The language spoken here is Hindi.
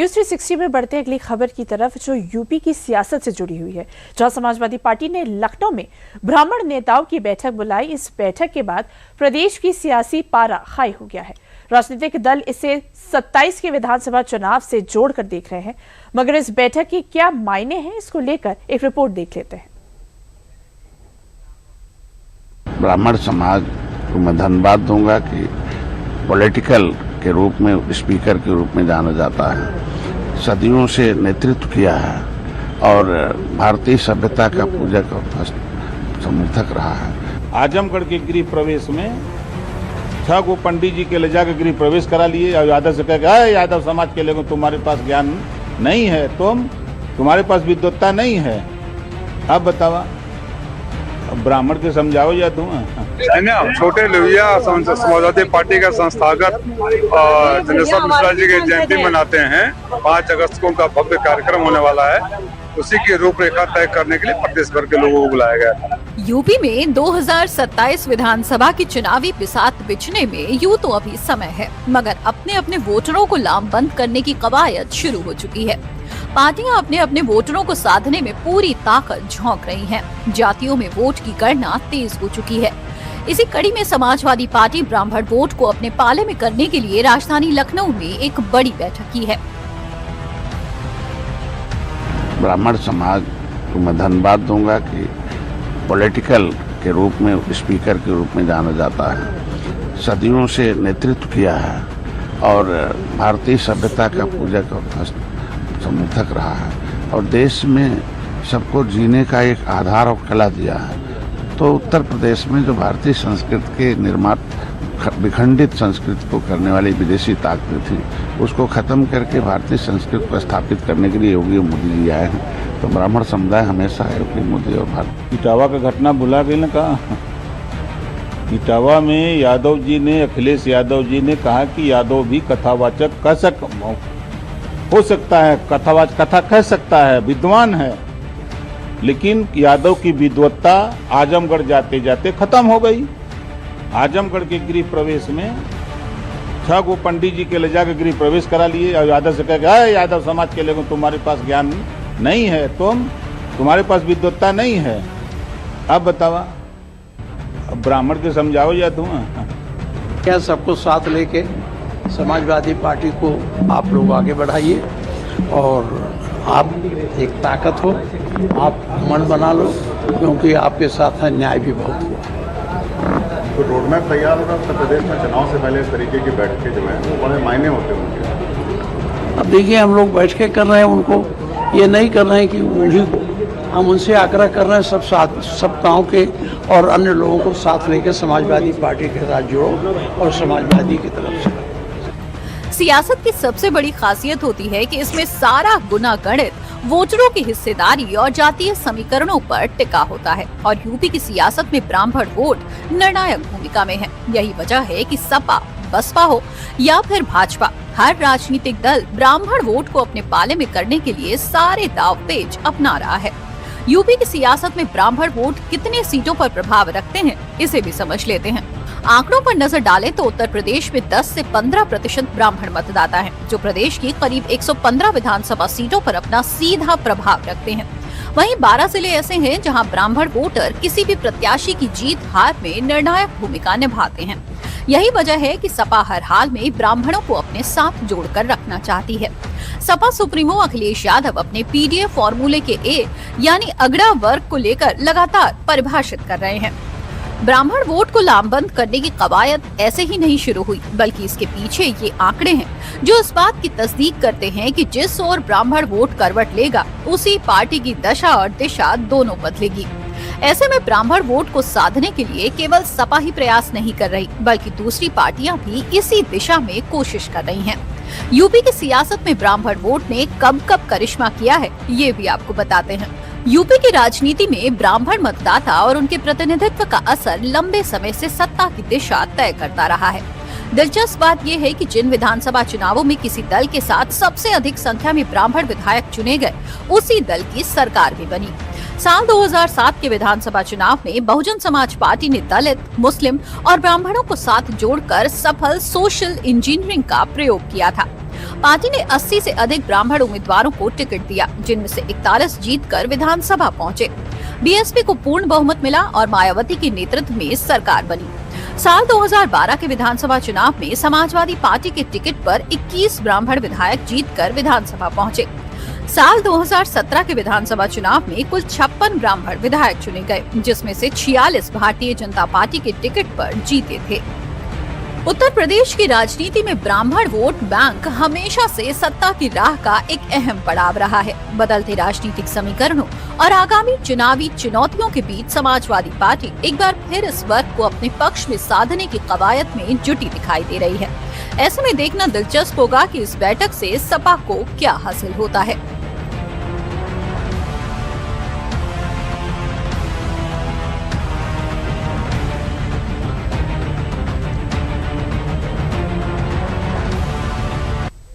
न्यूज 360 में बढ़ते अगली खबर की तरफ, जो यूपी की सियासत से जुड़ी हुई है, जहां समाजवादी पार्टी ने लखनऊ में ब्राह्मण नेताओं की बैठक बुलाई। इस बैठक के बाद प्रदेश की सियासी पारा हाई हो गया है। राजनीतिक दल इसे 27 के विधानसभा चुनाव से जोड़कर देख रहे हैं, मगर इस बैठक के क्या मायने हैं, इसको लेकर एक रिपोर्ट देख लेते हैं। ब्राह्मण समाज को मैं धन्यवाद दूंगा कि पॉलिटिकल के रूप में, स्पीकर के रूप में जाना जाता है, सदियों से नेतृत्व किया है और भारतीय सभ्यता का पूजक और समर्थक रहा है। आजमगढ़ के गृह प्रवेश में 6 गो पंडित जी के ले जाकर गृह प्रवेश करा लिए और यादव से कहा, यादव समाज के लोगों तुम्हारे पास ज्ञान नहीं है, तुम्हारे पास विद्वत्ता नहीं है। अब बतावा, ब्राह्मण के समझाओ या तुम? छोटे लोहिया समाजवादी पार्टी का संस्थागत चंद्रशेखर मिश्रा जी की जयंती मनाते हैं। 5 अगस्त को उनका भव्य कार्यक्रम होने वाला है। उसी की रूपरेखा तय करने के लिए प्रदेश भर के लोगों को बुलाया गया। यूपी में 2027 विधानसभा की चुनावी बिसात बिछने में यूं तो अभी समय है, मगर अपने अपने वोटरों को लामबंद करने की कवायद शुरू हो चुकी है। पार्टियां अपने अपने वोटरों को साधने में पूरी ताकत झोंक रही हैं। जातियों में वोट की गणना तेज हो चुकी है। इसी कड़ी में समाजवादी पार्टी ब्राह्मण वोट को अपने पाले में करने के लिए राजधानी लखनऊ में एक बड़ी बैठक की है। ब्राह्मण समाज को मैं धन्यवाद दूंगा कि पॉलिटिकल के रूप में, स्पीकर के रूप में जाना जाता है, सदियों से नेतृत्व किया है और भारतीय सभ्यता का पूजक और समर्थक रहा है और देश में सबको जीने का एक आधार और कला दिया है। तो उत्तर प्रदेश में जो भारतीय संस्कृति के निर्माण, विखंडित संस्कृति को करने वाली विदेशी ताकतें थी, उसको खत्म करके भारतीय संस्कृति को स्थापित करने के लिए योगी और मोदी जी आए हैं। तो ब्राह्मण समुदाय हमेशा योगी, मोदी और भारत। इटावा का घटना भुला गई ना? कहा इटावा में यादव जी ने, अखिलेश यादव जी ने कहा कि यादव भी कथावाचक हो सकता है, कथा कह सकता है, विद्वान है, लेकिन यादव की विद्वत्ता आजमगढ़ जाते जाते खत्म हो गई। आजमगढ़ के गृह प्रवेश में 6 गो पंडित जी के ले जाकर गृह प्रवेश करा लिए और यादव से कहा, यादव समाज के लोगों तुम्हारे पास ज्ञान नहीं है, तुम्हारे पास विद्वत्ता नहीं है। अब बतावा, ब्राह्मण के समझाओ या तुम? क्या सबको साथ लेके समाजवादी पार्टी को आप लोग आगे बढ़ाइए और आप एक ताकत हो, आप मन बना लो, क्योंकि आपके साथ है न्याय भी बहुत हुआ। तो रोड मैप तैयार होगा उत्तर प्रदेश में चुनाव से पहले? इस तरीके की बैठकें जो है वो बड़े मायने होते हैं उनके। अब देखिए, हम लोग बैठकें कर रहे हैं, उनको ये नहीं कर रहे हैं कि उन्हीं को, हम उनसे आग्रह कर रहे हैं सब साथ, सब गाँव के और अन्य लोगों को साथ लेकर समाजवादी पार्टी के साथ जुड़ो और समाजवादी की तरफ से। सियासत की सबसे बड़ी खासियत होती है कि इसमें सारा गुना गणित वोटरों की हिस्सेदारी और जातीय समीकरणों पर टिका होता है और यूपी की सियासत में ब्राह्मण वोट निर्णायक भूमिका में है। यही वजह है कि सपा, बसपा हो या फिर भाजपा, हर राजनीतिक दल ब्राह्मण वोट को अपने पाले में करने के लिए सारे दावपेच अपना रहा है। यूपी की सियासत में ब्राह्मण वोट कितने सीटों पर प्रभाव रखते हैं, इसे भी समझ लेते हैं। आंकड़ों पर नजर डालें तो उत्तर प्रदेश में 10 से 15% ब्राह्मण मतदाता हैं, जो प्रदेश की करीब 115 विधानसभा सीटों पर अपना सीधा प्रभाव रखते हैं। वहीं 12 जिले ऐसे हैं जहां ब्राह्मण वोटर किसी भी प्रत्याशी की जीत हार में निर्णायक भूमिका निभाते हैं। यही वजह है कि सपा हर हाल में ब्राह्मणों को अपने साथ जोड़कर रखना चाहती है। सपा सुप्रीमो अखिलेश यादव अपने पीडीएफ फॉर्मूले के ए यानी अगड़ा वर्ग को लेकर लगातार परिभाषित कर रहे हैं। ब्राह्मण वोट को लामबंद करने की कवायद ऐसे ही नहीं शुरू हुई, बल्कि इसके पीछे ये आंकड़े हैं जो इस बात की तस्दीक करते हैं कि जिस ओर ब्राह्मण वोट करवट लेगा, उसी पार्टी की दशा और दिशा दोनों बदलेगी। ऐसे में ब्राह्मण वोट को साधने के लिए केवल सपा ही प्रयास नहीं कर रही, बल्कि दूसरी पार्टियां भी इसी दिशा में कोशिश कर रही हैं। यूपी की सियासत में ब्राह्मण वोट ने कब कब करिश्मा किया है, ये भी आपको बताते हैं। यूपी की राजनीति में ब्राह्मण मतदाता और उनके प्रतिनिधित्व का असर लंबे समय से सत्ता की दिशा तय करता रहा है। दिलचस्प बात यह है कि जिन विधानसभा चुनावों में किसी दल के साथ सबसे अधिक संख्या में ब्राह्मण विधायक चुने गए, उसी दल की सरकार भी बनी। साल 2007 के विधानसभा चुनाव में बहुजन समाज पार्टी ने दलित, मुस्लिम और ब्राह्मणों को साथ जोड़कर सफल सोशल इंजीनियरिंग का प्रयोग किया था। पार्टी ने 80 से अधिक ब्राह्मण उम्मीदवारों को टिकट दिया, जिनमें से 41 जीतकर विधानसभा पहुंचे। बीएसपी को पूर्ण बहुमत मिला और मायावती के नेतृत्व में सरकार बनी। साल 2012 के विधानसभा चुनाव में समाजवादी पार्टी के टिकट पर 21 ब्राह्मण विधायक जीतकर विधानसभा पहुंचे। साल 2017 के विधानसभा चुनाव में कुल 56 ब्राह्मण विधायक चुने गए, जिसमें से 46 भारतीय जनता पार्टी के टिकट पर जीते थे। उत्तर प्रदेश की राजनीति में ब्राह्मण वोट बैंक हमेशा से सत्ता की राह का एक अहम पड़ाव रहा है। बदलते राजनीतिक समीकरणों और आगामी चुनावी चुनौतियों के बीच समाजवादी पार्टी एक बार फिर इस वर्ग को अपने पक्ष में साधने की कवायद में जुटी दिखाई दे रही है। ऐसे में देखना दिलचस्प होगा कि इस बैठक से सपा को क्या हासिल होता है।